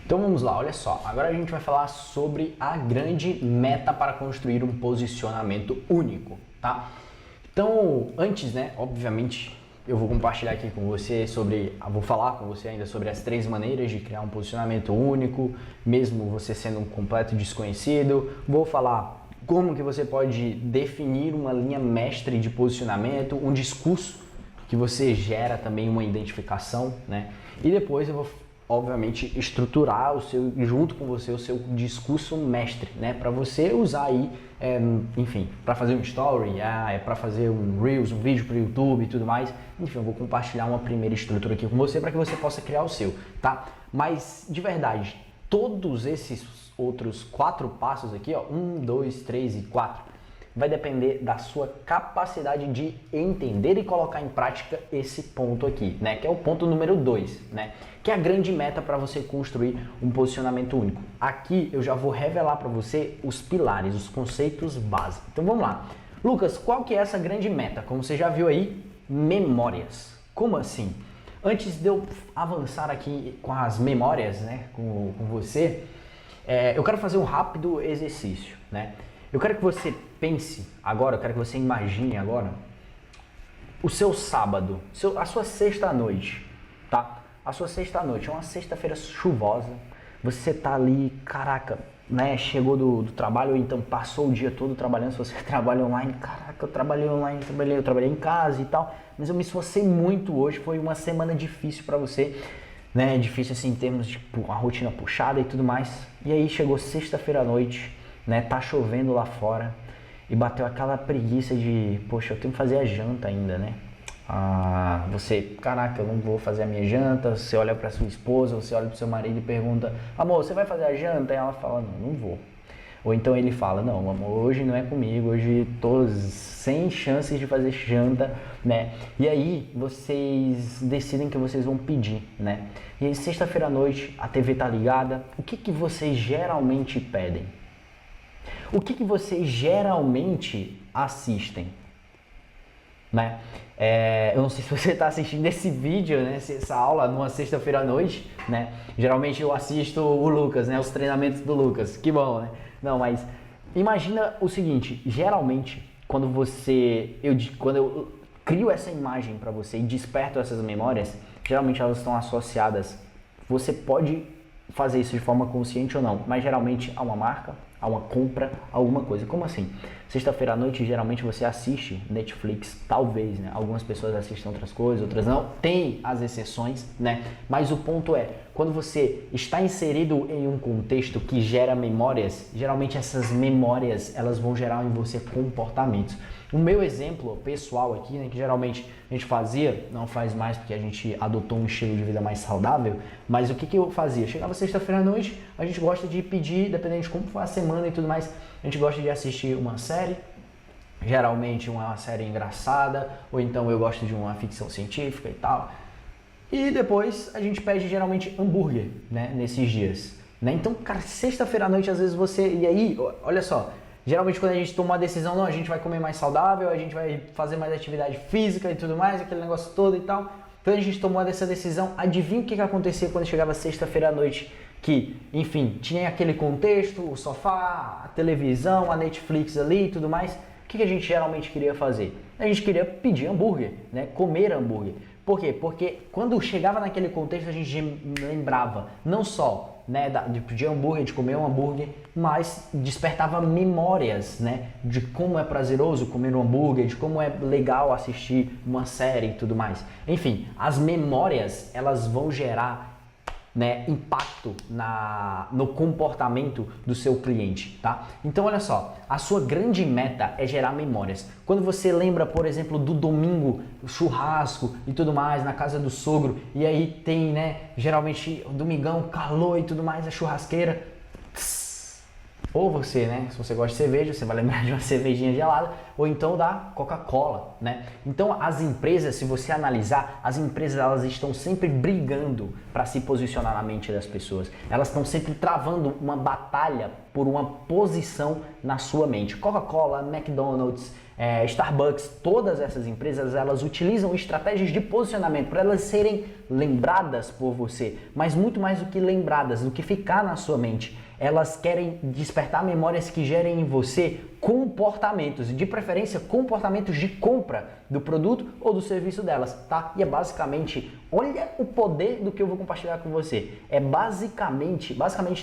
Então vamos lá, olha só. Agora a gente vai falar sobre a grande meta para construir um posicionamento único, tá? Então, antes, né, obviamente, eu vou compartilhar aqui com você vou falar com você ainda sobre as 3 maneiras de criar um posicionamento único, mesmo você sendo um completo desconhecido. Vou falar como que você pode definir uma linha mestre de posicionamento, um discurso que você gera também uma identificação, né? E depois eu vou obviamente estruturar junto com você o seu discurso mestre, né, para você usar aí, enfim, para fazer um story, para fazer um reels, um vídeo para o YouTube e tudo mais. Enfim, eu vou compartilhar uma primeira estrutura aqui com você para que você possa criar o seu, tá? Mas de verdade, todos esses outros 4 passos aqui, ó, 1, 2, 3 e 4, vai depender da sua capacidade de entender e colocar em prática esse ponto aqui, né? Que é o ponto número 2, né? Que é a grande meta para você construir um posicionamento único. Aqui eu já vou revelar para você os pilares, os conceitos básicos. Então vamos lá. Lucas, qual que é essa grande meta? Como você já viu aí, memórias. Como assim? Antes de eu avançar aqui com as memórias, né, com você, eu quero fazer um rápido exercício, né? Eu quero que você pense agora, eu quero que você imagine agora o seu sábado, a sua sexta-noite, tá? A sua sexta-noite, é uma sexta-feira chuvosa, você tá ali, caraca, né? Chegou do trabalho, ou então passou o dia todo trabalhando, se você trabalha online, caraca, eu trabalhei online, eu trabalhei em casa e tal, mas eu me esforcei muito hoje, foi uma semana difícil para você, né? Difícil assim em termos de uma rotina puxada e tudo mais, e aí chegou sexta-feira à noite, né, tá chovendo lá fora e bateu aquela preguiça de, poxa, eu tenho que fazer a janta ainda, né? Caraca, eu não vou fazer a minha janta. Você olha para sua esposa, você olha para seu marido e pergunta, amor, você vai fazer a janta? E ela fala, não vou. Ou então ele fala, não, amor, hoje não é comigo, hoje tô sem chances de fazer janta, né? E aí vocês decidem que vocês vão pedir, né? E aí sexta-feira à noite, a TV tá ligada, o que vocês geralmente pedem? O que vocês geralmente assistem? Né? Eu não sei se você está assistindo esse vídeo, né? Essa aula numa sexta-feira à noite, né? Geralmente eu assisto o Lucas, né? Os treinamentos do Lucas, que bom, né? Não, mas imagina o seguinte, geralmente quando eu crio essa imagem para você e desperto essas memórias, geralmente elas estão associadas, você pode fazer isso de forma consciente ou não, mas geralmente a uma marca, a uma compra, alguma coisa. Como assim? Sexta-feira à noite, geralmente você assiste Netflix, talvez, né? Algumas pessoas assistem outras coisas, outras não. Tem as exceções, né? Mas o ponto é, quando você está inserido em um contexto que gera memórias, geralmente essas memórias, elas vão gerar em você comportamentos. O meu exemplo pessoal aqui, né, que geralmente a gente fazia, não faz mais porque a gente adotou um estilo de vida mais saudável, mas o que eu fazia? Chegava sexta-feira à noite, a gente gosta de pedir, dependendo de como foi a semana e tudo mais, a gente gosta de assistir uma série, geralmente uma série engraçada, ou então eu gosto de uma ficção científica e tal. E depois a gente pede geralmente hambúrguer, né, nesses dias, né? Então, cara, sexta-feira à noite às vezes e aí, olha só, geralmente quando a gente toma uma decisão, não, a gente vai comer mais saudável, a gente vai fazer mais atividade física e tudo mais, aquele negócio todo e tal. Então a gente tomou essa decisão, adivinha o que acontecia quando chegava sexta-feira à noite? Que, enfim, tinha aquele contexto, o sofá, a televisão, a Netflix ali e tudo mais. O que a gente geralmente queria fazer? A gente queria pedir hambúrguer, né? Comer hambúrguer. Por quê? Porque quando chegava naquele contexto a gente lembrava não só, né, de pedir hambúrguer, de comer um hambúrguer, mas despertava memórias, né, de como é prazeroso comer um hambúrguer, de como é legal assistir uma série e tudo mais. Enfim, as memórias, elas vão gerar, né, impacto no comportamento do seu cliente, tá? Então olha só, a sua grande meta é gerar memórias. Quando você lembra, por exemplo, do domingo, o churrasco e tudo mais na casa do sogro, e aí tem, né, geralmente domingão, calor e tudo mais, a churrasqueira. Ou você, né, se você gosta de cerveja, você vai lembrar de uma cervejinha gelada, ou então da Coca-Cola, né? Então as empresas, se você analisar, as empresas elas estão sempre brigando para se posicionar na mente das pessoas. Elas estão sempre travando uma batalha por uma posição na sua mente. Coca-Cola, McDonald's, Starbucks, todas essas empresas, elas utilizam estratégias de posicionamento para elas serem lembradas por você, mas muito mais do que lembradas, do que ficar na sua mente. Elas querem despertar memórias que gerem em você comportamentos, de preferência comportamentos de compra do produto ou do serviço delas, tá? E é basicamente, olha o poder do que eu vou compartilhar com você. É basicamente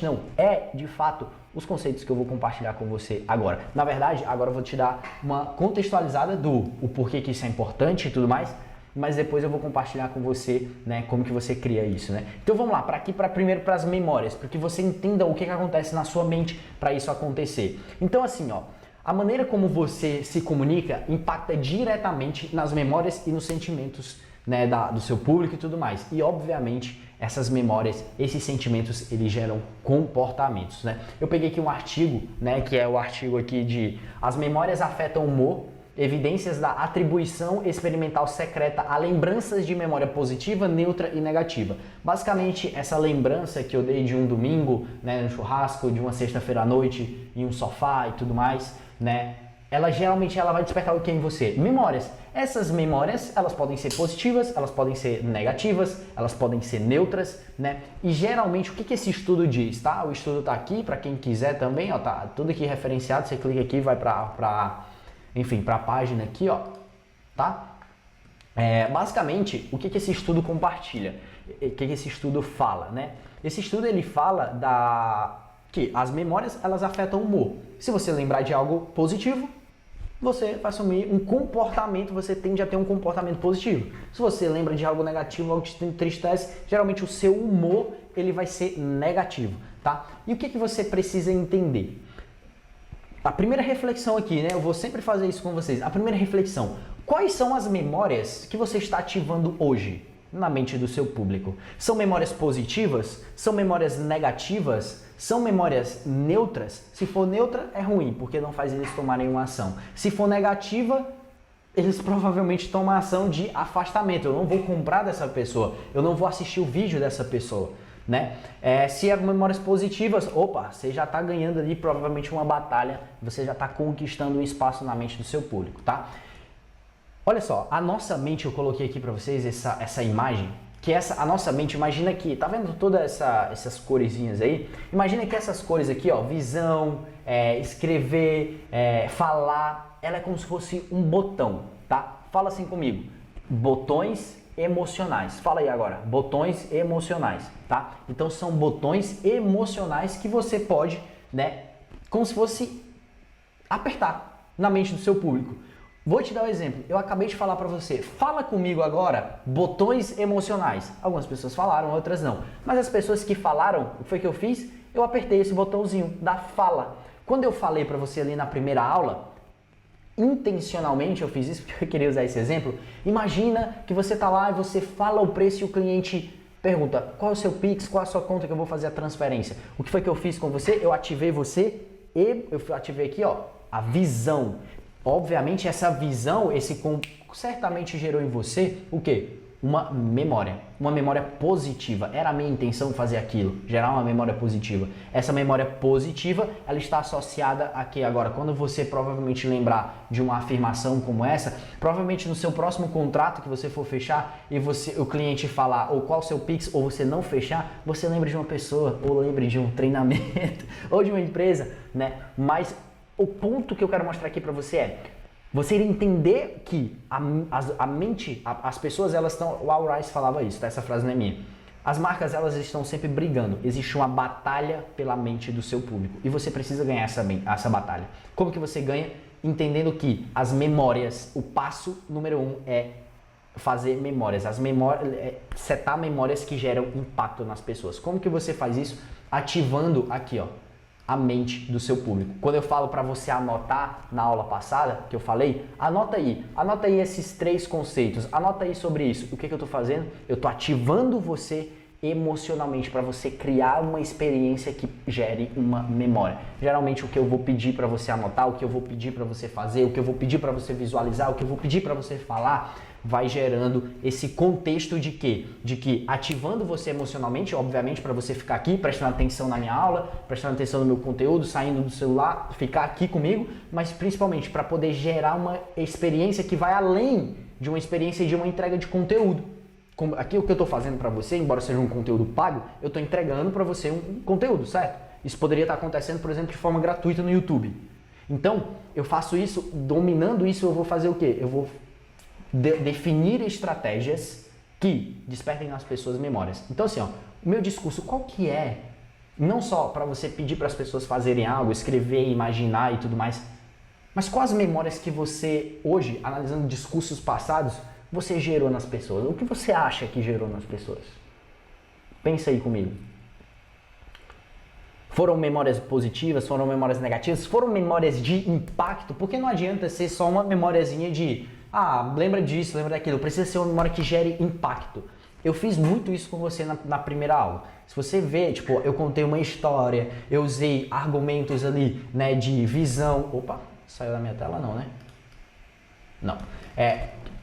não, é de fato os conceitos que eu vou compartilhar com você agora. Na verdade, agora eu vou te dar uma contextualizada do o porquê que isso é importante e tudo mais, mas depois eu vou compartilhar com você, né, como que você cria isso, né? Então vamos lá, primeiro para as memórias, para que você entenda o que acontece na sua mente para isso acontecer. Então assim, ó, a maneira como você se comunica impacta diretamente nas memórias e nos sentimentos, né, do seu público e tudo mais. E obviamente essas memórias, esses sentimentos, eles geram comportamentos, né? Eu peguei aqui um artigo, né, que é o artigo aqui de As memórias afetam o humor, evidências da atribuição experimental secreta a lembranças de memória positiva, neutra e negativa. Basicamente, essa lembrança que eu dei de um domingo, né, no churrasco, de uma sexta-feira à noite, em um sofá e tudo mais, né, geralmente ela vai despertar o que em você? Memórias. Essas memórias, elas podem ser positivas, elas podem ser negativas, elas podem ser neutras, né? E geralmente, o que esse estudo diz, tá? O estudo tá aqui, para quem quiser também, ó, tá tudo aqui referenciado, você clica aqui, vai para a página aqui, ó, tá? Basicamente, o que esse estudo compartilha? O que esse estudo fala, né? Esse estudo, ele fala que as memórias, elas afetam o humor. Se você lembrar de algo positivo, você vai assumir um comportamento, você tende a ter um comportamento positivo. Se você lembra de algo negativo, algo que te entristece, geralmente o seu humor, ele vai ser negativo, tá? E o que você precisa entender? A primeira reflexão aqui, né? Eu vou sempre fazer isso com vocês. A primeira reflexão. Quais são as memórias que você está ativando hoje na mente do seu público? São memórias positivas? São memórias negativas? São memórias neutras? Se for neutra, é ruim, porque não faz eles tomarem uma ação. Se for negativa, eles provavelmente tomam a ação de afastamento. Eu não vou comprar dessa pessoa. Eu não vou assistir o vídeo dessa pessoa. Né? Se é memórias positivas, opa, você já está ganhando ali provavelmente uma batalha, você já está conquistando um espaço na mente do seu público, tá? Olha só, a nossa mente, eu coloquei aqui para vocês essa imagem, que a nossa mente, imagina que, tá vendo todas essas coresinhas aí? Imagina que essas cores aqui, ó, visão, escrever, falar, ela é como se fosse um botão, tá? Fala assim comigo, botões emocionais. Fala aí agora, botões emocionais, tá? Então são botões emocionais que você pode, né, como se fosse apertar na mente do seu público. Vou te dar um exemplo. Eu acabei de falar para você, fala comigo agora, botões emocionais. Algumas pessoas falaram, outras não. Mas as pessoas que falaram, o que foi que eu fiz? Eu apertei esse botãozinho da fala. Quando eu falei para você ali na primeira aula, intencionalmente eu fiz isso porque eu queria usar esse exemplo. Imagina que você está lá e você fala o preço e o cliente pergunta qual é o seu Pix, qual é a sua conta que eu vou fazer a transferência. O que foi que eu fiz com você? Eu ativei você e eu ativei aqui, ó, a visão. Obviamente essa visão, certamente gerou em você o quê? Uma memória positiva. Era a minha intenção fazer aquilo, gerar uma memória positiva. Essa memória positiva, ela está associada aqui agora. Quando você provavelmente lembrar de uma afirmação como essa, provavelmente no seu próximo contrato que você for fechar e o cliente falar ou qual o seu Pix ou você não fechar, você lembra de uma pessoa ou lembre de um treinamento ou de uma empresa, né? Mas o ponto que eu quero mostrar aqui para você é você entender que a mente, as pessoas, elas estão... O Al Rice falava isso, tá? Essa frase não é minha. As marcas, elas estão sempre brigando. Existe uma batalha pela mente do seu público. E você precisa ganhar essa batalha. Como que você ganha? Entendendo que as memórias, o passo número 1 é fazer memórias. Setar memórias que geram impacto nas pessoas. Como que você faz isso? Ativando aqui, ó, a mente do seu público. Quando eu falo para você anotar na aula passada, que eu falei, anota aí esses 3 conceitos, anota aí sobre isso. O que eu estou fazendo? Eu estou ativando você emocionalmente para você criar uma experiência que gere uma memória. Geralmente o que eu vou pedir para você anotar, o que eu vou pedir para você fazer, o que eu vou pedir para você visualizar, o que eu vou pedir para você falar, vai gerando esse contexto de quê? De que ativando você emocionalmente, obviamente, para você ficar aqui prestando atenção na minha aula, prestando atenção no meu conteúdo, saindo do celular, ficar aqui comigo, mas principalmente para poder gerar uma experiência que vai além de uma experiência de uma entrega de conteúdo. Aqui o que eu estou fazendo para você, embora seja um conteúdo pago, eu estou entregando para você um conteúdo, certo? Isso poderia estar acontecendo, por exemplo, de forma gratuita no YouTube. Então, eu faço isso, dominando isso, eu vou fazer o quê? Eu vou definir estratégias que despertem nas pessoas memórias. Então assim, ó, o meu discurso qual que é? Não só para você pedir para as pessoas fazerem algo, escrever, imaginar e tudo mais, mas quais memórias que você hoje, analisando discursos passados, você gerou nas pessoas? O que você acha que gerou nas pessoas? Pensa aí comigo. Foram memórias positivas? Foram memórias negativas? Foram memórias de impacto? Porque não adianta ser só uma memóriazinha de lembra disso, lembra daquilo. Precisa ser uma memória que gere impacto. Eu fiz muito isso com você na primeira aula. Se você vê, tipo, eu contei uma história, eu usei argumentos ali, né, de visão. Opa, saiu da minha tela não, né? Não.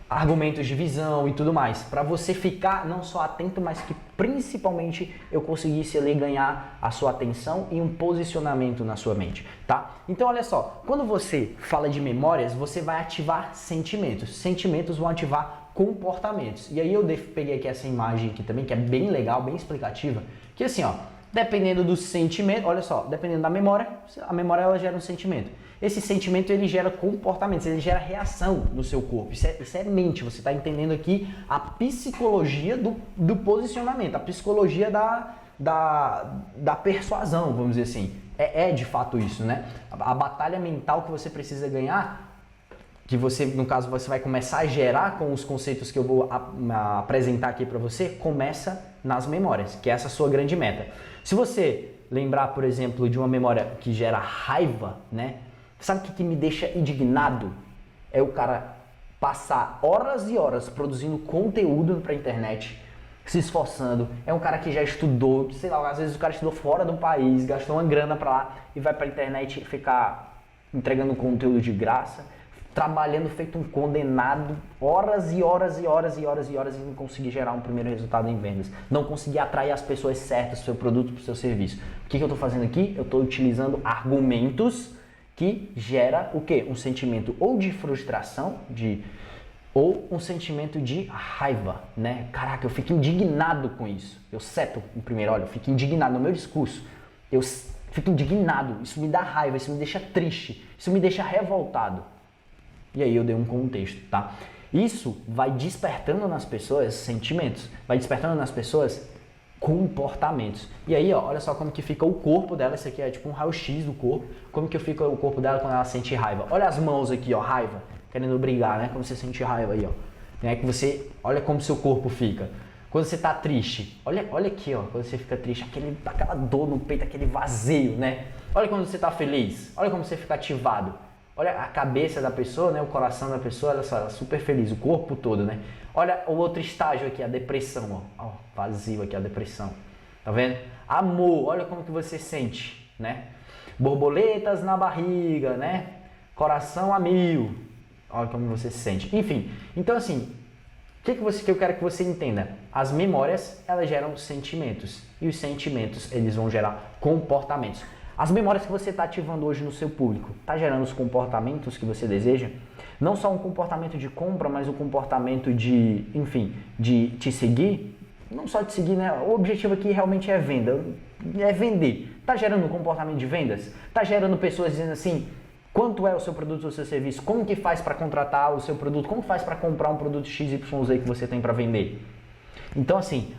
Argumentos de visão e tudo mais, para você ficar não só atento, mas que principalmente eu conseguisse ali ganhar a sua atenção e um posicionamento na sua mente, tá? Então olha só, quando você fala de memórias, você vai ativar sentimentos, sentimentos vão ativar comportamentos, e aí eu peguei aqui essa imagem aqui também, que é bem legal, bem explicativa, que assim, ó, dependendo do sentimento, olha só, dependendo da memória, a memória ela gera um sentimento. Esse sentimento ele gera comportamentos, ele gera reação no seu corpo. Isso é mente, você está entendendo aqui a psicologia do posicionamento, a psicologia da persuasão, vamos dizer assim. É de fato isso, né? A batalha mental que você precisa ganhar, que você, no caso, você vai começar a gerar com os conceitos que eu vou apresentar aqui para você, começa nas memórias, que é essa sua grande meta. Se você lembrar, por exemplo, de uma memória que gera raiva, né? Sabe o que me deixa indignado? É o cara passar horas e horas produzindo conteúdo para a internet, se esforçando. É um cara que já estudou, sei lá, às vezes o cara estudou fora do país, gastou uma grana para lá e vai para a internet ficar entregando conteúdo de graça, trabalhando feito um condenado, horas e horas e horas e horas e horas e não conseguir gerar um primeiro resultado em vendas. Não conseguir atrair as pessoas certas para o seu produto, para o seu serviço. O que eu estou fazendo aqui? Eu estou utilizando argumentos que gera o quê? Um sentimento ou de frustração, ou um sentimento de raiva, né? Caraca, eu fico indignado com isso. Eu seto o primeiro, olha, eu fico indignado no meu discurso. Eu fico indignado, isso me dá raiva, isso me deixa triste, isso me deixa revoltado. E aí eu dei um contexto, tá? Isso vai despertando nas pessoas sentimentos, vai despertando nas pessoas comportamentos. E aí, ó, olha só como que fica o corpo dela, isso aqui é tipo um raio-x do corpo, como que fica o corpo dela quando ela sente raiva. Olha as mãos aqui, ó, raiva, querendo brigar, né? Como você sente raiva aí, ó. Né? Que você, olha como seu corpo fica. Quando você tá triste, olha aqui, ó, quando você fica triste, aquela dor no peito, aquele vazio, né? Olha quando você tá feliz, olha como você fica ativado. Olha a cabeça da pessoa, né? O coração da pessoa, olha só, ela é super feliz, o corpo todo, né? Olha o outro estágio aqui, a depressão, ó. Ó, vazio aqui, a depressão. Tá vendo? Amor, olha como que você sente, né? Borboletas na barriga, né? Coração a mil. Olha como você se sente. Enfim, então assim, o que eu quero que você entenda? As memórias, elas geram sentimentos. E os sentimentos, eles vão gerar comportamentos. As memórias que você está ativando hoje no seu público, está gerando os comportamentos que você deseja? Não só um comportamento de compra, mas um comportamento de, enfim, de te seguir? Não só te seguir, né? O objetivo aqui realmente é venda, é vender. Está gerando um comportamento de vendas? Está gerando pessoas dizendo assim, quanto é o seu produto ou o seu serviço? Como que faz para contratar o seu produto? Como faz para comprar um produto XYZ que você tem para vender? Então assim,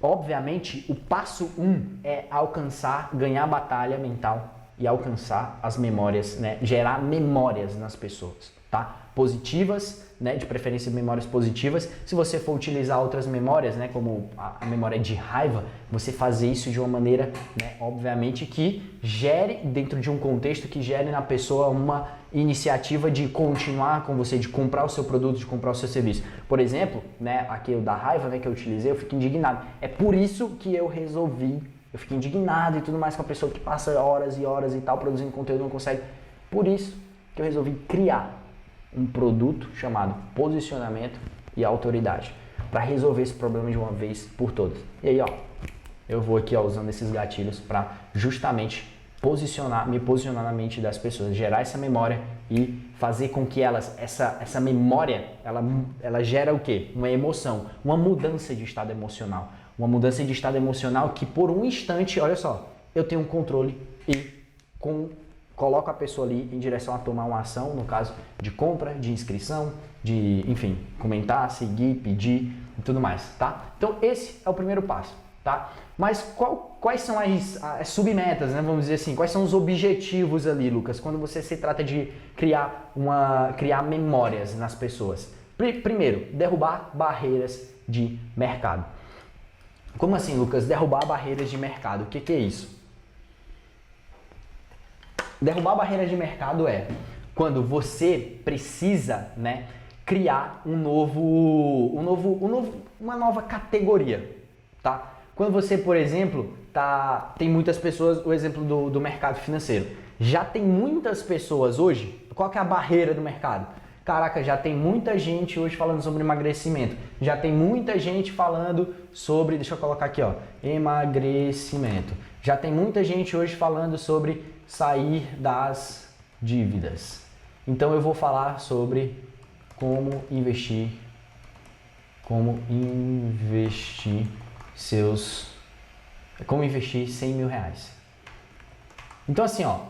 obviamente, o passo 1 é alcançar, ganhar a batalha mental e alcançar as memórias, né? Gerar memórias nas pessoas, tá? Positivas, né? De preferência memórias positivas. Se você for utilizar outras memórias, né? Como a memória de raiva, você fazer isso de uma maneira, né? Obviamente que gere, dentro de um contexto que gere na pessoa uma iniciativa de continuar com você, de comprar o seu produto, de comprar o seu serviço. Por exemplo, né, aqui o da raiva, né, que eu utilizei, eu fico indignado. É por isso que eu fico indignado e tudo mais com a pessoa que passa horas e horas e tal, produzindo conteúdo, não consegue. Por isso que eu resolvi criar um produto chamado posicionamento e autoridade para resolver esse problema de uma vez por todas. E aí, ó, eu vou aqui, ó, usando esses gatilhos para justamente me posicionar na mente das pessoas, gerar essa memória e fazer com que essa memória, ela gera o quê? Uma emoção, uma mudança de estado emocional. Uma mudança de estado emocional que por um instante, olha só, eu tenho um controle e coloco a pessoa ali em direção a tomar uma ação, no caso de compra, de inscrição, de, enfim, comentar, seguir, pedir e tudo mais, tá? Então esse é o primeiro passo, tá? Mas quais são as submetas, né? Vamos dizer assim, quais são os objetivos ali, Lucas, quando você se trata de criar memórias nas pessoas? Primeiro, derrubar barreiras de mercado. Como assim, Lucas? Derrubar barreiras de mercado. O que é isso? Derrubar barreiras de mercado é quando você precisa, né, criar uma nova categoria, tá? Quando você, por exemplo, tem muitas pessoas, o exemplo do mercado financeiro. Já tem muitas pessoas hoje, qual que é a barreira do mercado? Caraca, já tem muita gente hoje falando sobre emagrecimento. Já tem muita gente falando sobre, deixa eu colocar aqui, ó, emagrecimento. Já tem muita gente hoje falando sobre sair das dívidas. Então eu vou falar sobre como investir como investir 100 mil reais. Então assim, ó,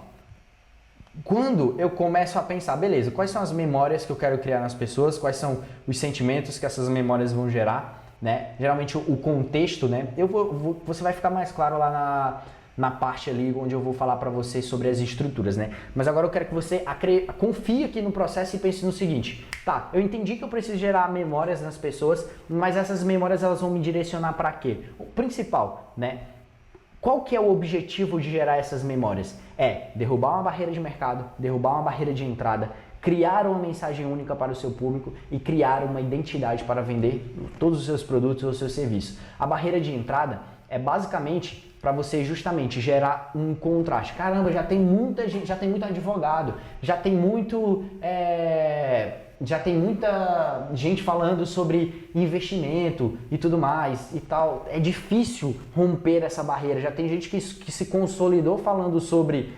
quando eu começo a pensar, beleza, quais são as memórias que eu quero criar nas pessoas, quais são os sentimentos que essas memórias vão gerar, né? Geralmente o contexto, né? Você vai ficar mais claro lá na parte ali onde eu vou falar para vocês sobre as estruturas, né? Mas agora eu quero que você confie aqui no processo e pense no seguinte, tá, eu entendi que eu preciso gerar memórias nas pessoas, mas essas memórias elas vão me direcionar para quê? O principal, né? Qual que é o objetivo de gerar essas memórias? É derrubar uma barreira de mercado, derrubar uma barreira de entrada, criar uma mensagem única para o seu público e criar uma identidade para vender todos os seus produtos ou seus serviços. A barreira de entrada é basicamente para você justamente gerar um contraste. Caramba, já tem muita gente, já tem muito advogado, já tem muita gente falando sobre investimento e tudo mais e tal. É difícil romper essa barreira. Já tem gente que se consolidou falando sobre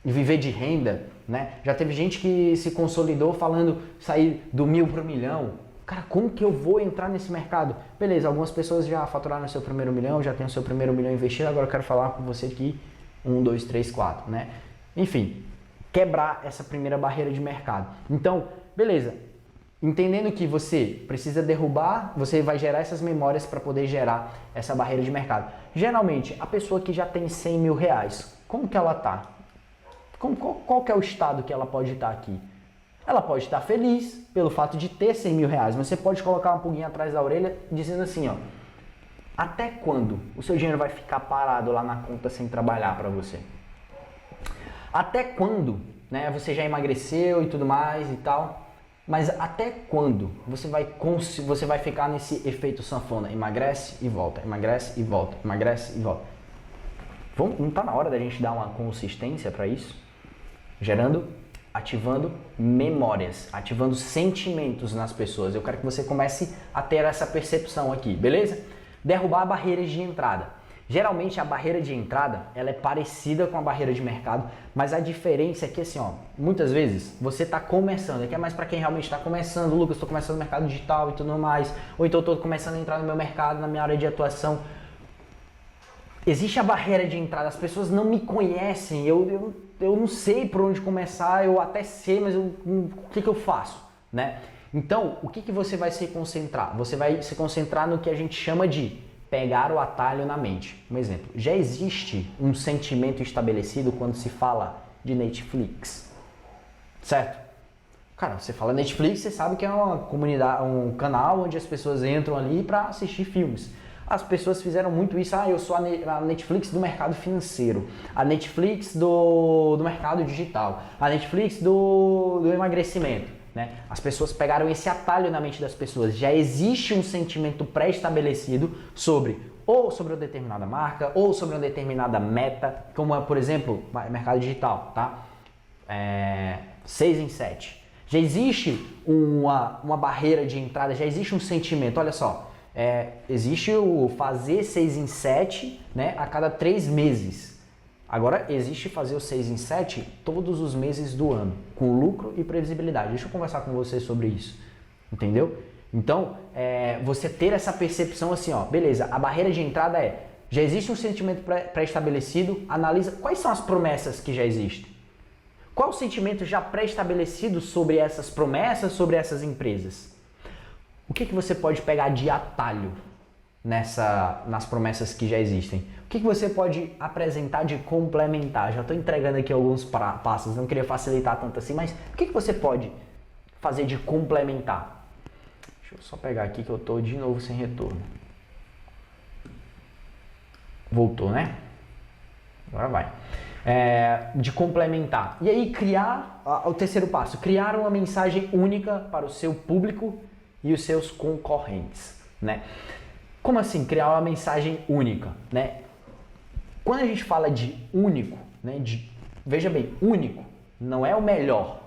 viver de renda, né? Já teve gente que se consolidou falando sair do 1.000 para o 1.000.000. Cara, como que eu vou entrar nesse mercado? Beleza, algumas pessoas já faturaram seu primeiro 1.000.000, já tem o seu primeiro 1.000.000 investido, agora eu quero falar com você aqui 1, 2, 3, 4, né? Enfim, quebrar essa primeira barreira de mercado. Então, beleza, entendendo que você precisa derrubar, você vai gerar essas memórias para poder gerar essa barreira de mercado. Geralmente, a pessoa que já tem 100 mil reais, como que ela tá? Qual que é o estado que ela pode estar aqui? Ela pode estar feliz pelo fato de ter 100 mil reais, mas você pode colocar uma pulguinha atrás da orelha dizendo assim, ó, até quando o seu dinheiro vai ficar parado lá na conta sem trabalhar para você? Até quando, né, você já emagreceu e tudo mais e tal, mas até quando você vai ficar nesse efeito sanfona? Emagrece e volta, emagrece e volta, emagrece e volta. Não está na hora da gente dar uma consistência para isso? Ativando memórias, ativando sentimentos nas pessoas. Eu quero que você comece a ter essa percepção aqui, beleza? Derrubar barreiras de entrada. Geralmente a barreira de entrada, ela é parecida com a barreira de mercado, mas a diferença é que assim, ó, muitas vezes você está começando, aqui é mais para quem realmente está começando, Lucas, estou começando no mercado digital e tudo mais, ou então estou começando a entrar no meu mercado, na minha área de atuação. Existe a barreira de entrada, as pessoas não me conhecem, eu não sei por onde começar, eu até sei, mas o que eu faço, né? Então, o que você vai se concentrar? Você vai se concentrar no que a gente chama de pegar o atalho na mente. Um exemplo, já existe um sentimento estabelecido quando se fala de Netflix, certo? Cara, você fala Netflix, você sabe que é uma comunidade, um canal onde as pessoas entram ali para assistir filmes. As pessoas fizeram muito isso, eu sou a Netflix do mercado financeiro, a Netflix do mercado digital, a Netflix do emagrecimento, né? As pessoas pegaram esse atalho na mente das pessoas, já existe um sentimento pré-estabelecido sobre uma determinada marca, ou sobre uma determinada meta, como é, por exemplo, mercado digital, tá? 6 em 7. Já existe uma barreira de entrada, já existe um sentimento. Olha só, existe o fazer 6 em 7, né, a cada 3 meses. Agora, existe fazer o 6 em 7 todos os meses do ano, com lucro e previsibilidade. Deixa eu conversar com você sobre isso, entendeu? Então, você ter essa percepção assim, ó, beleza, a barreira de entrada já existe um sentimento pré-estabelecido, analisa quais são as promessas que já existem. Qual o sentimento já pré-estabelecido sobre essas promessas, sobre essas empresas? O que você pode pegar de atalho nas promessas que já existem? O que você pode apresentar de complementar? Já estou entregando aqui alguns passos, não queria facilitar tanto assim, mas o que você pode fazer de complementar? Deixa eu só pegar aqui que eu estou de novo sem retorno. Voltou, né? Agora vai. De complementar. E aí criar, o terceiro passo, criar uma mensagem única para o seu público e os seus concorrentes, né? Como assim criar uma mensagem única, né? Quando a gente fala de único, né, veja bem, único não é o melhor,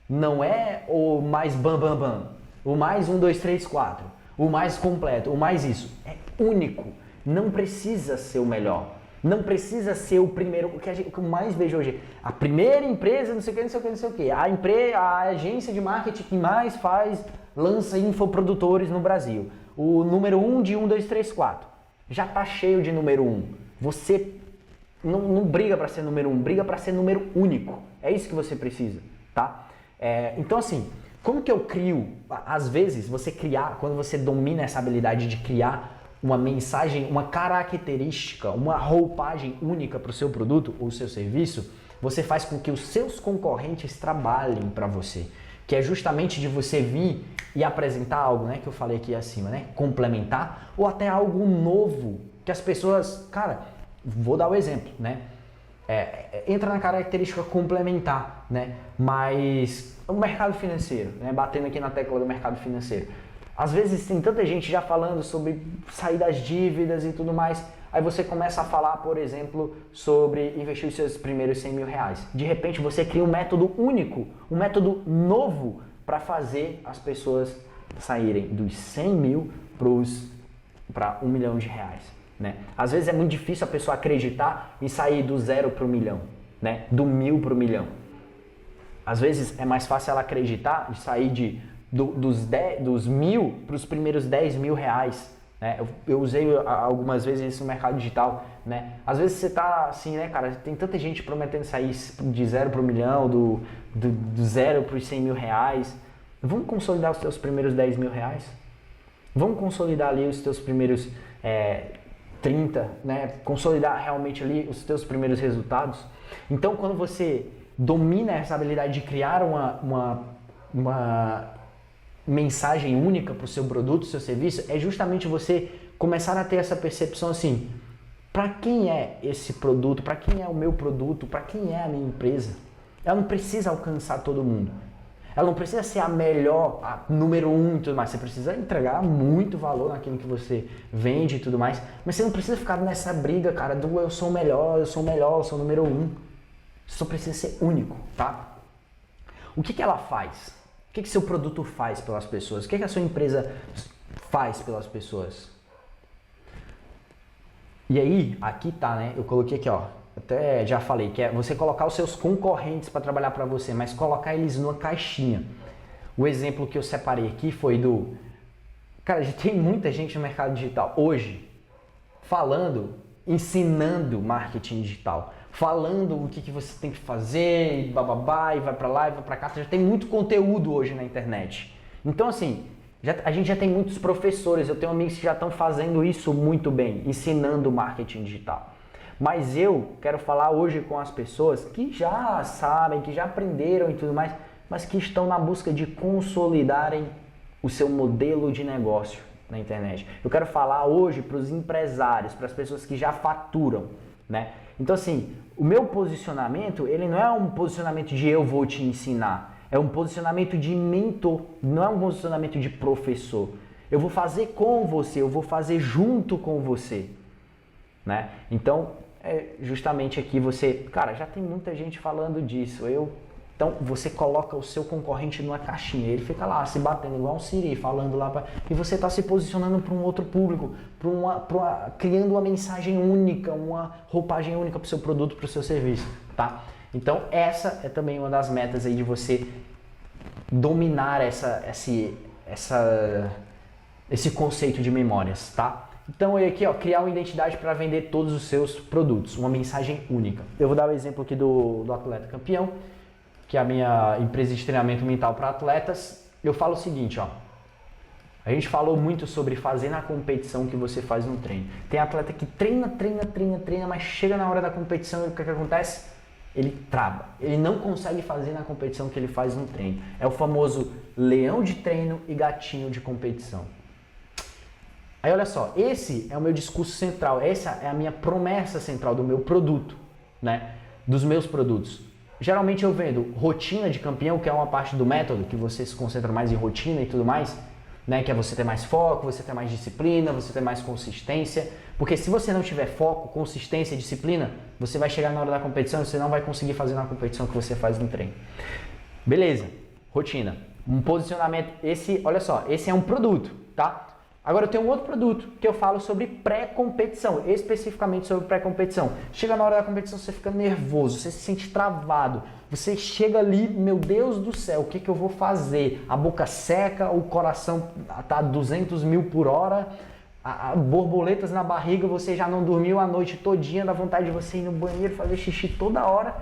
não é o mais bam bam bam, o mais 1, 2, 3, 4, o mais completo, o mais isso, é único, não precisa ser o melhor. Não precisa ser o primeiro, o que eu mais vejo hoje, a primeira empresa, não sei o que, não sei o que, não sei o que, a agência de marketing que mais lança infoprodutores no Brasil, o número 1 de 1, 2, 3, 4, já tá cheio de número 1, você não briga para ser número 1, briga para ser número único, é isso que você precisa, tá? Então assim, como que eu crio, às vezes quando você domina essa habilidade de criar uma mensagem, uma característica, uma roupagem única para o seu produto ou seu serviço, você faz com que os seus concorrentes trabalhem para você, que é justamente de você vir e apresentar algo, né, que eu falei aqui acima, né, complementar, ou até algo novo, que as pessoas, cara, vou dar o exemplo, né, entra na característica complementar, né, mas o mercado financeiro, né, batendo aqui na tecla do mercado financeiro. Às vezes tem tanta gente já falando sobre sair das dívidas e tudo mais, aí você começa a falar, por exemplo, sobre investir os seus primeiros 100 mil reais. De repente você cria um método único, um método novo para fazer as pessoas saírem dos 100 mil para 1 milhão de reais. Né? Às vezes é muito difícil a pessoa acreditar e sair do 0 para o milhão, né? Do 1000 para o milhão. Às vezes é mais fácil ela acreditar e sair dos 1000 para os primeiros 10 mil reais. Né? Eu usei algumas vezes isso no mercado digital. Né? Às vezes você tá assim, né, cara? Tem tanta gente prometendo sair de 0 para o milhão, do 0 para os 100 mil reais. Vamos consolidar os teus primeiros 10 mil reais? Vamos consolidar ali os teus primeiros 30, né? Consolidar realmente ali os teus primeiros resultados. Então, quando você domina essa habilidade de criar uma mensagem única para o seu produto, seu serviço, é justamente você começar a ter essa percepção assim, para quem é esse produto, para quem é o meu produto, para quem é a minha empresa. Ela não precisa alcançar todo mundo. Ela não precisa ser a melhor, a número 1 e tudo mais. Você precisa entregar muito valor naquilo que você vende e tudo mais, mas você não precisa ficar nessa briga, cara, do eu sou o melhor, eu sou o melhor, eu sou o número 1. Você só precisa ser único, tá? O que ela faz? O que seu produto faz pelas pessoas? O que a sua empresa faz pelas pessoas? E aí, aqui tá, né? Eu coloquei aqui, ó. Até já falei, que é você colocar os seus concorrentes para trabalhar para você, mas colocar eles numa caixinha. O exemplo que eu separei aqui foi Cara, já tem muita gente no mercado digital hoje ensinando marketing digital. Falando o que você tem que fazer, e bababá, e vai pra lá, e vai pra cá. Já tem muito conteúdo hoje na internet. Então, assim, a gente já tem muitos professores. Eu tenho amigos que já estão fazendo isso muito bem, ensinando marketing digital. Mas eu quero falar hoje com as pessoas que já sabem, que já aprenderam e tudo mais, mas que estão na busca de consolidarem o seu modelo de negócio na internet. Eu quero falar hoje para os empresários, para as pessoas que já faturam, né? Então, assim, o meu posicionamento, ele não é um posicionamento de eu vou te ensinar, é um posicionamento de mentor, não é um posicionamento de professor. Eu vou fazer com você, eu vou fazer junto com você, né? Então, justamente aqui você, cara, já tem muita gente falando disso, eu Então você coloca o seu concorrente numa caixinha, ele fica lá se batendo igual um siri, falando lá, e você está se posicionando para um outro público, criando uma mensagem única, uma roupagem única para o seu produto, para o seu serviço, tá? Então essa é também uma das metas aí de você dominar esse conceito de memórias, tá? Então aqui, ó, criar uma identidade para vender todos os seus produtos, uma mensagem única. Eu vou dar o exemplo aqui do Atleta Campeão, que é a minha empresa de treinamento mental para atletas. Eu falo o seguinte, ó. A gente falou muito sobre fazer na competição o que você faz no treino. Tem atleta que treina, mas chega na hora da competição e o que acontece? Ele trava. Ele não consegue fazer na competição o que ele faz no treino. É o famoso leão de treino e gatinho de competição. Aí olha só, esse é o meu discurso central, essa é a minha promessa central do meu produto, né? Dos meus produtos. Geralmente eu vendo rotina de campeão, que é uma parte do método, que você se concentra mais em rotina e tudo mais, né? Que é você ter mais foco, você ter mais disciplina, você ter mais consistência. Porque se você não tiver foco, consistência e disciplina, você vai chegar na hora da competição e você não vai conseguir fazer na competição que você faz no treino. Beleza, rotina. Um posicionamento, olha só, esse é um produto, tá? Agora eu tenho um outro produto que eu falo sobre pré-competição, especificamente sobre pré-competição. Chega na hora da competição, você fica nervoso, você se sente travado, você chega ali, meu Deus do céu, o que eu vou fazer? A boca seca, o coração tá a 200 mil por hora, borboletas na barriga, você já não dormiu a noite todinha, dá vontade de você ir no banheiro, fazer xixi toda hora.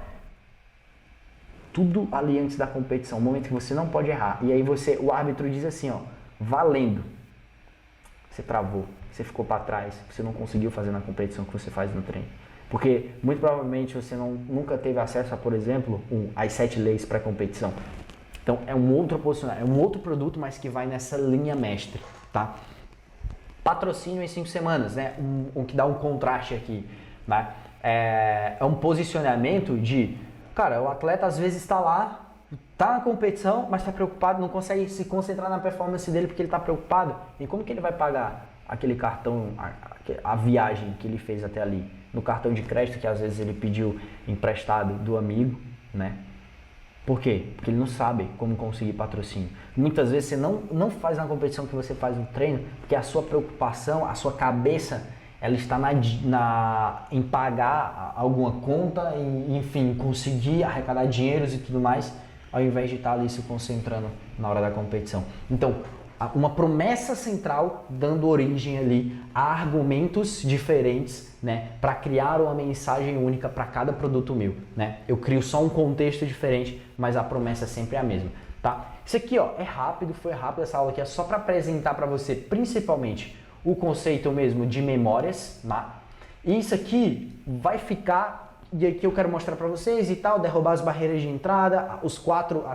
Tudo ali antes da competição, um momento que você não pode errar. E aí o árbitro diz assim, ó, valendo. Você travou, você ficou para trás, você não conseguiu fazer na competição que você faz no treino. Porque muito provavelmente você nunca teve acesso a, por exemplo, as 7 leis pré-competição. Então é um outro posicionamento, é um outro produto, mas que vai nessa linha mestre, tá? Patrocínio em 5 semanas, né? Que dá um contraste aqui, né? É um posicionamento de, cara, o atleta às vezes está lá, tá na competição, mas está preocupado, não consegue se concentrar na performance dele porque ele está preocupado. E como que ele vai pagar aquele cartão, a viagem que ele fez até ali? No cartão de crédito que às vezes ele pediu emprestado do amigo, né? Por quê? Porque ele não sabe como conseguir patrocínio. Muitas vezes você não faz na competição que você faz no treino, porque a sua preocupação, a sua cabeça, ela está em pagar alguma conta, enfim, conseguir arrecadar dinheiros e tudo mais, ao invés de estar ali se concentrando na hora da competição. Então, uma promessa central dando origem ali a argumentos diferentes, né, para criar uma mensagem única para cada produto meu, né? Eu crio só um contexto diferente, mas a promessa sempre é a mesma, tá? Isso aqui, ó, é rápido, foi rápido essa aula aqui, é só para apresentar para você principalmente o conceito mesmo de memórias, tá? E isso aqui vai ficar. E aqui eu quero mostrar para vocês e tal, derrubar as barreiras de entrada, as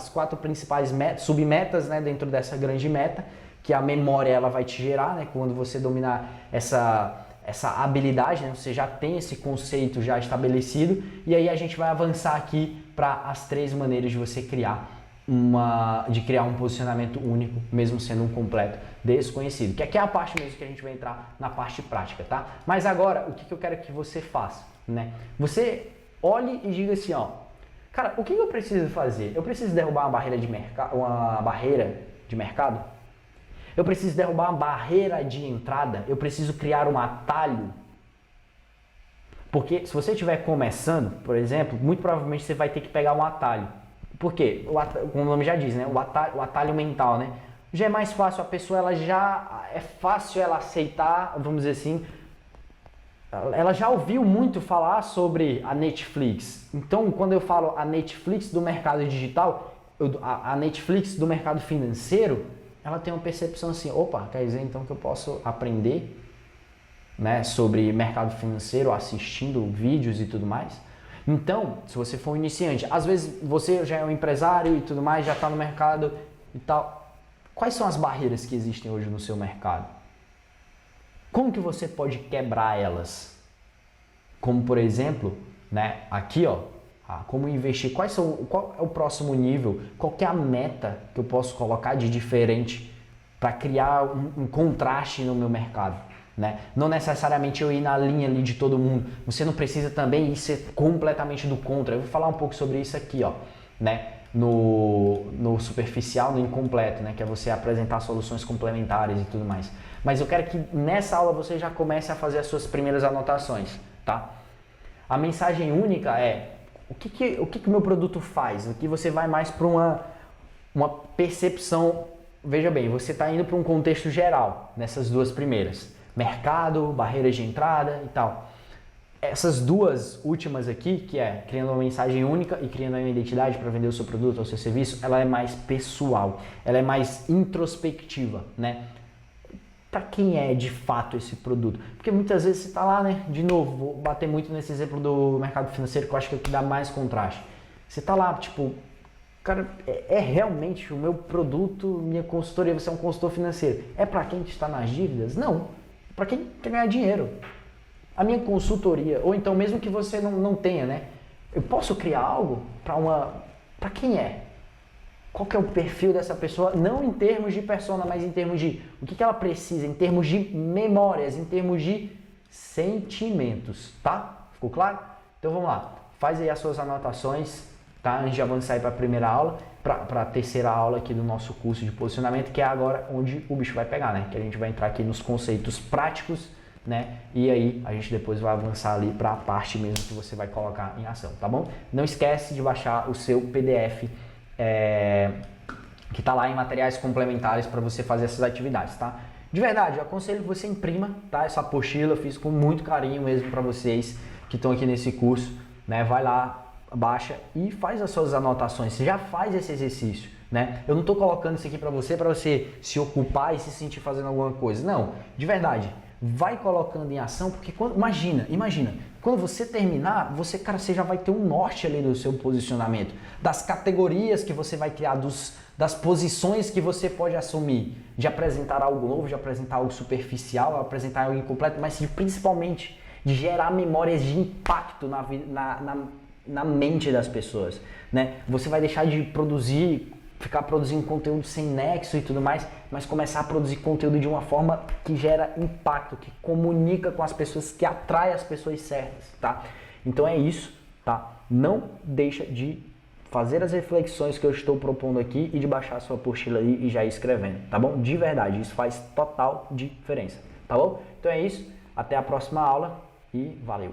quatro principais submetas, né, dentro dessa grande meta, que a memória ela vai te gerar, né, quando você dominar essa habilidade, né, você já tem esse conceito já estabelecido, e aí a gente vai avançar aqui para as 3 maneiras de você criar um posicionamento único, mesmo sendo um completo desconhecido, que aqui é a parte mesmo que a gente vai entrar na parte prática, tá? Mas agora, o que eu quero que você faça, né? Você olhe e diga assim, ó, cara, o que eu preciso fazer? Eu preciso derrubar uma barreira de mercado? Eu preciso derrubar uma barreira de entrada? Eu preciso criar um atalho? Porque se você estiver começando, por exemplo, muito provavelmente você vai ter que pegar um atalho. Por quê? Como o nome já diz, né? O atalho mental, né? Já é mais fácil, a pessoa é fácil ela aceitar, vamos dizer assim, ela já ouviu muito falar sobre a Netflix. Então, quando eu falo a Netflix do mercado digital, a Netflix do mercado financeiro, ela tem uma percepção assim, opa, quer dizer então que eu posso aprender, né, sobre mercado financeiro assistindo vídeos e tudo mais? Então, se você for um iniciante, às vezes você já é um empresário e tudo mais, já está no mercado e tal. Quais são as barreiras que existem hoje no seu mercado? Como que você pode quebrar elas? Como, por exemplo, né, aqui, ó, como investir, qual é o próximo nível, qual que é a meta que eu posso colocar de diferente para criar um contraste no meu mercado, né? Não necessariamente eu ir na linha ali de todo mundo, você não precisa também ir ser completamente do contra. Eu vou falar um pouco sobre isso aqui, ó, né? no superficial, no incompleto, né? Que é você apresentar soluções complementares e tudo mais. Mas eu quero que nessa aula você já comece a fazer as suas primeiras anotações, tá? A mensagem única é o que o meu produto faz? Aqui você vai mais para uma percepção. Veja bem, você está indo para um contexto geral nessas duas primeiras. Mercado, barreiras de entrada e tal. Essas duas últimas aqui, que é criando uma mensagem única e criando uma identidade para vender o seu produto ou o seu serviço, ela é mais pessoal, ela é mais introspectiva, né? Para quem é de fato esse produto? Porque muitas vezes você está lá, né? De novo, vou bater muito nesse exemplo do mercado financeiro, que eu acho que é o que dá mais contraste. Você está lá, tipo, cara, é realmente o meu produto, minha consultoria, você é um consultor financeiro. É para quem está nas dívidas? Não, é para quem quer ganhar dinheiro. A minha consultoria, ou então mesmo que você não tenha, né? Eu posso criar algo para quem é? Qual que é o perfil dessa pessoa? Não em termos de persona, mas em termos de o que ela precisa, em termos de memórias, em termos de sentimentos, tá? Ficou claro? Então vamos lá, faz aí as suas anotações, tá? Antes de avançar para a primeira aula, para a terceira aula aqui do nosso curso de posicionamento, que é agora onde o bicho vai pegar, né? Que a gente vai entrar aqui nos conceitos práticos, né? E aí a gente depois vai avançar ali para a parte mesmo que você vai colocar em ação, tá bom? Não esquece de baixar o seu PDF que está lá em materiais complementares para você fazer essas atividades, tá? De verdade, eu aconselho que você imprima, tá? Essa apostila eu fiz com muito carinho mesmo para vocês que estão aqui nesse curso, né? Vai lá, baixa e faz as suas anotações. Você já faz esse exercício, né? Eu não estou colocando isso aqui para você se ocupar e se sentir fazendo alguma coisa. Não, de verdade. Vai colocando em ação, porque imagina, quando você terminar, você já vai ter um norte ali do seu posicionamento, das categorias que você vai criar, das posições que você pode assumir, de apresentar algo novo, de apresentar algo superficial, apresentar algo incompleto, mas principalmente de gerar memórias de impacto na mente das pessoas, né? Você vai deixar de ficar produzindo conteúdo sem nexo e tudo mais, mas começar a produzir conteúdo de uma forma que gera impacto, que comunica com as pessoas, que atrai as pessoas certas, tá? Então é isso, tá? Não deixa de fazer as reflexões que eu estou propondo aqui e de baixar a sua apostila aí e já ir escrevendo, tá bom? De verdade, isso faz total diferença, tá bom? Então é isso, até a próxima aula e valeu!